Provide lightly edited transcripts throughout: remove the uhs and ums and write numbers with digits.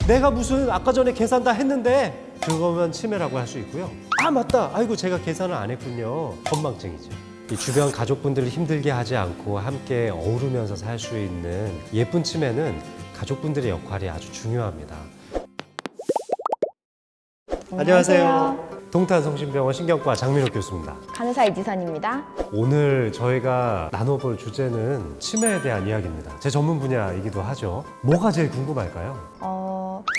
내가 무슨 아까 전에 계산 다 했는데 그거면 치매라고 할 수 있고요. 아 맞다, 아이고 제가 계산을 안 했군요. 건망증이죠. 이 주변 가족분들을 힘들게 하지 않고 함께 어우르면서 살 수 있는 예쁜 치매는 가족분들의 역할이 아주 중요합니다. 안녕하세요. 동탄성심병원 신경과 장민호 교수입니다. 간호사 이지선입니다. 오늘 저희가 나눠볼 주제는 치매에 대한 이야기입니다. 제 전문 분야이기도 하죠. 뭐가 제일 궁금할까요?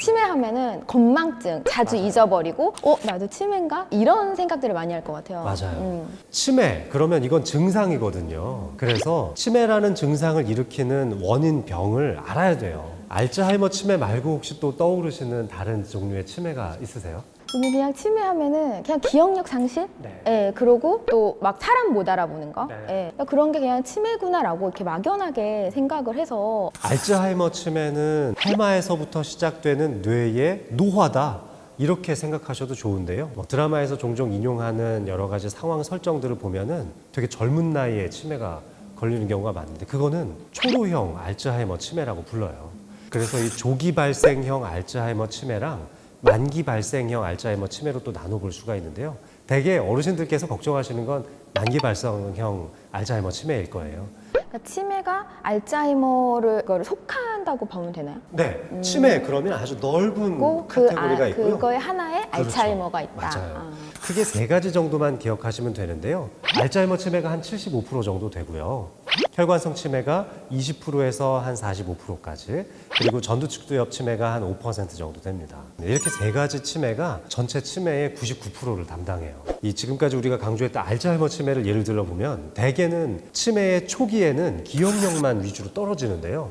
치매하면은 건망증 자주 맞아요. 잊어버리고 나도 치매인가? 이런 생각들을 많이 할 것 같아요. 맞아요. 치매, 그러면 이건 증상이거든요. 그래서 치매라는 증상을 일으키는 원인 병을 알아야 돼요. 알츠하이머 치매 말고 혹시 또 떠오르시는 다른 종류의 치매가 있으세요? 저는 그냥 치매하면은 그냥 기억력 상실? 네. 예, 그러고 또 막 사람 못 알아보는 거? 네. 예, 그런 게 그냥 치매구나라고 이렇게 막연하게 생각을 해서 알츠하이머 치매는 해마에서부터 시작되는 뇌의 노화다, 이렇게 생각하셔도 좋은데요. 드라마에서 종종 인용하는 여러 가지 상황 설정들을 보면은 되게 젊은 나이에 치매가 걸리는 경우가 많은데 그거는 초로형 알츠하이머 치매라고 불러요. 그래서 이 조기 발생형 알츠하이머 치매랑 만기 발생형 알츠하이머 치매로 또 나눠볼 수가 있는데요. 대개 어르신들께서 걱정하시는 건 만기 발생형 알츠하이머 치매일 거예요. 그러니까 치매가 알츠하이머를 그거를 속한다고 보면 되나요? 네, 치매 그러면 아주 넓은 그 카테고리가 있고요. 그거에 하나에 그렇죠. 알츠하이머가 있다. 맞아요. 크게 세 가지 정도만 기억하시면 되는데요. 알츠하이머 치매가 한 75% 정도 되고요. 혈관성 치매가 20%에서 한 45%까지, 그리고 전두측두엽 치매가 한 5% 정도 됩니다. 이렇게 세 가지 치매가 전체 치매의 99%를 담당해요. 이 지금까지 우리가 강조했던 알츠하이머 치매를 예를 들어보면 대개는 치매의 초기에는 기억력만 위주로 떨어지는데요.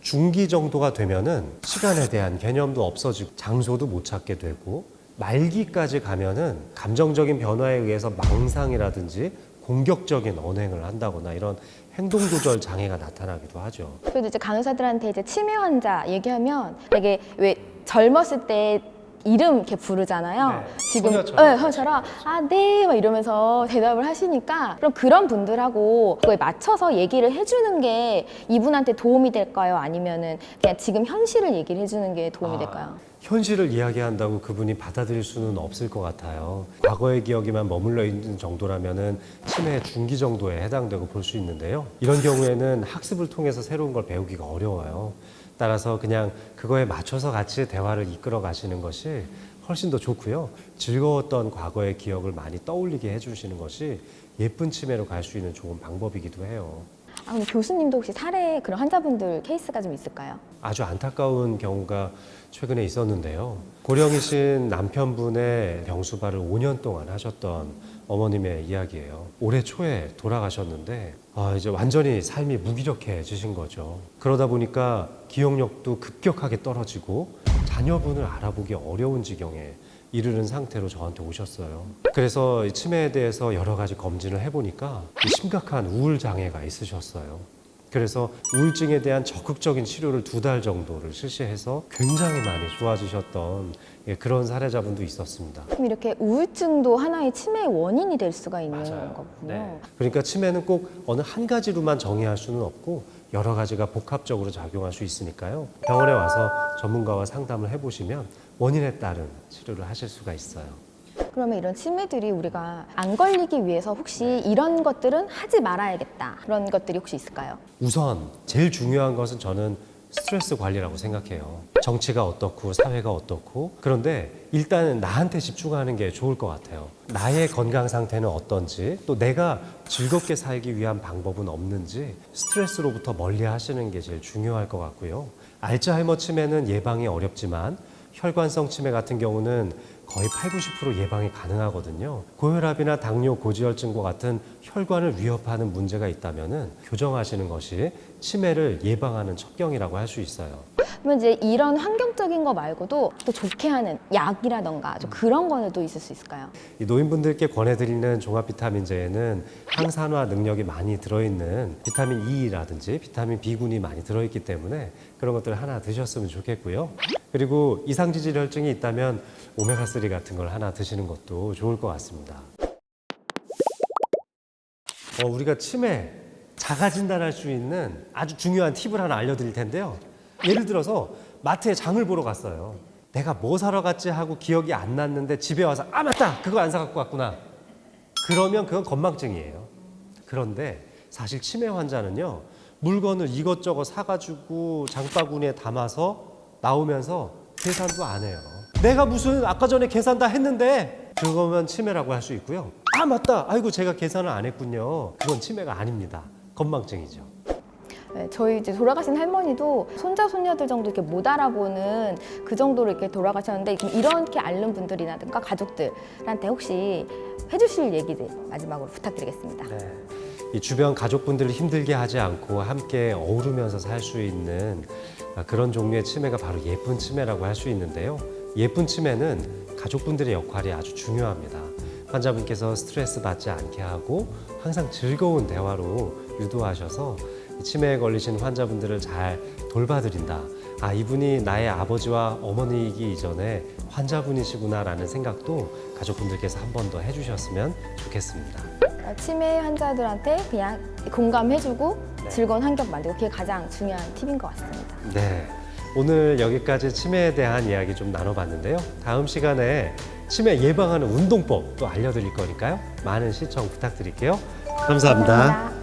중기 정도가 되면은 시간에 대한 개념도 없어지고 장소도 못 찾게 되고, 말기까지 가면은 감정적인 변화에 의해서 망상이라든지 공격적인 언행을 한다거나 이런 행동조절 장애가 나타나기도 하죠. 그래도 이제 간호사들한테 이제 치매 환자 얘기하면 되게 왜 젊었을 때 이름 이렇게 부르잖아요. 네, 지금 소녀처럼. 소녀처럼 네 막 이러면서 대답을 하시니까 그럼 그런 분들하고 그거에 맞춰서 얘기를 해주는 게 이분한테 도움이 될까요? 아니면은 그냥 지금 현실을 얘기를 해주는 게 도움이 될까요? 현실을 이야기한다고 그분이 받아들일 수는 없을 것 같아요. 과거의 기억에만 머물러 있는 정도라면은 치매 중기 정도에 해당되고 볼 수 있는데요. 이런 경우에는 학습을 통해서 새로운 걸 배우기가 어려워요. 따라서 그냥 그거에 맞춰서 같이 대화를 이끌어 가시는 것이 훨씬 더 좋고요. 즐거웠던 과거의 기억을 많이 떠올리게 해주시는 것이 예쁜 치매로 갈 수 있는 좋은 방법이기도 해요. 그럼 교수님도 혹시 사례 그런 환자분들 케이스가 좀 있을까요? 아주 안타까운 경우가 최근에 있었는데요. 고령이신 남편분의 병수발을 5년 동안 하셨던 어머님의 이야기예요. 올해 초에 돌아가셨는데 이제 완전히 삶이 무기력해지신 거죠. 그러다 보니까 기억력도 급격하게 떨어지고 자녀분을 알아보기 어려운 지경에 이르는 상태로 저한테 오셨어요. 그래서 치매에 대해서 여러 가지 검진을 해보니까 심각한 우울 장애가 있으셨어요. 그래서 우울증에 대한 적극적인 치료를 2달 정도를 실시해서 굉장히 많이 좋아지셨던 그런 사례자분도 있었습니다. 그럼 이렇게 우울증도 하나의 치매의 원인이 될 수가 있는 거군요. 네. 그러니까 치매는 꼭 어느 한 가지로만 정의할 수는 없고 여러 가지가 복합적으로 작용할 수 있으니까요. 병원에 와서 전문가와 상담을 해보시면 원인에 따른 치료를 하실 수가 있어요. 그러면 이런 치매들이 우리가 안 걸리기 위해서 혹시 이런 것들은 하지 말아야겠다 그런 것들이 혹시 있을까요? 우선 제일 중요한 것은 저는 스트레스 관리라고 생각해요. 정치가 어떻고 사회가 어떻고, 그런데 일단은 나한테 집중하는 게 좋을 것 같아요. 나의 건강 상태는 어떤지, 또 내가 즐겁게 살기 위한 방법은 없는지 스트레스로부터 멀리 하시는 게 제일 중요할 것 같고요. 알츠하이머 치매는 예방이 어렵지만 혈관성 치매 같은 경우는 거의 80~90% 예방이 가능하거든요. 고혈압이나 당뇨, 고지혈증과 같은 혈관을 위협하는 문제가 있다면은 교정하시는 것이 치매를 예방하는 첩경이라고 할 수 있어요. 그러면 이제 이런 환경적인 거 말고도 또 좋게 하는 약이라던가 좀 그런 거는 또 있을 수 있을까요? 이 노인분들께 권해드리는 종합 비타민제에는 항산화 능력이 많이 들어있는 비타민 E라든지 비타민 B군이 많이 들어있기 때문에 그런 것들을 하나 드셨으면 좋겠고요. 그리고 이상지질 혈증이 있다면 오메가3 같은 걸 하나 드시는 것도 좋을 것 같습니다. 우리가 치매 자가 진단할 수 있는 아주 중요한 팁을 하나 알려드릴 텐데요. 예를 들어서 마트에 장을 보러 갔어요. 내가 뭐 사러 갔지 하고 기억이 안 났는데 집에 와서 아 맞다 그거 안 사갖고 왔구나. 그러면 그건 건망증이에요. 그런데 사실 치매 환자는요 물건을 이것저것 사가지고 장바구니에 담아서 나오면서 계산도 안 해요. 내가 무슨 아까 전에 계산 다 했는데 그거면 치매라고 할 수 있고요. 아 맞다 아이고 제가 계산을 안 했군요. 그건 치매가 아닙니다. 건망증이죠. 네, 저희 이제 돌아가신 할머니도 손자 손녀들 정도 이렇게 못 알아보는 그 정도로 이렇게 돌아가셨는데 이렇게 앓는 분들이라든가 가족들한테 혹시 해주실 얘기들 마지막으로 부탁드리겠습니다. 네. 이 주변 가족분들을 힘들게 하지 않고 함께 어우르면서 살 수 있는 그런 종류의 치매가 바로 예쁜 치매라고 할 수 있는데요. 예쁜 치매는 가족분들의 역할이 아주 중요합니다. 환자분께서 스트레스 받지 않게 하고 항상 즐거운 대화로 유도하셔서 치매에 걸리신 환자분들을 잘 돌봐드린다. 아, 이분이 나의 아버지와 어머니이기 이전에 환자분이시구나라는 생각도 가족분들께서 한 번 더 해주셨으면 좋겠습니다. 치매 환자들한테 그냥 공감해주고 즐거운 환경 만들고 그게 가장 중요한 팁인 것 같습니다. 네, 오늘 여기까지 치매에 대한 이야기 좀 나눠봤는데요. 다음 시간에 치매 예방하는 운동법 또 알려드릴 거니까요. 많은 시청 부탁드릴게요. 감사합니다. 감사합니다.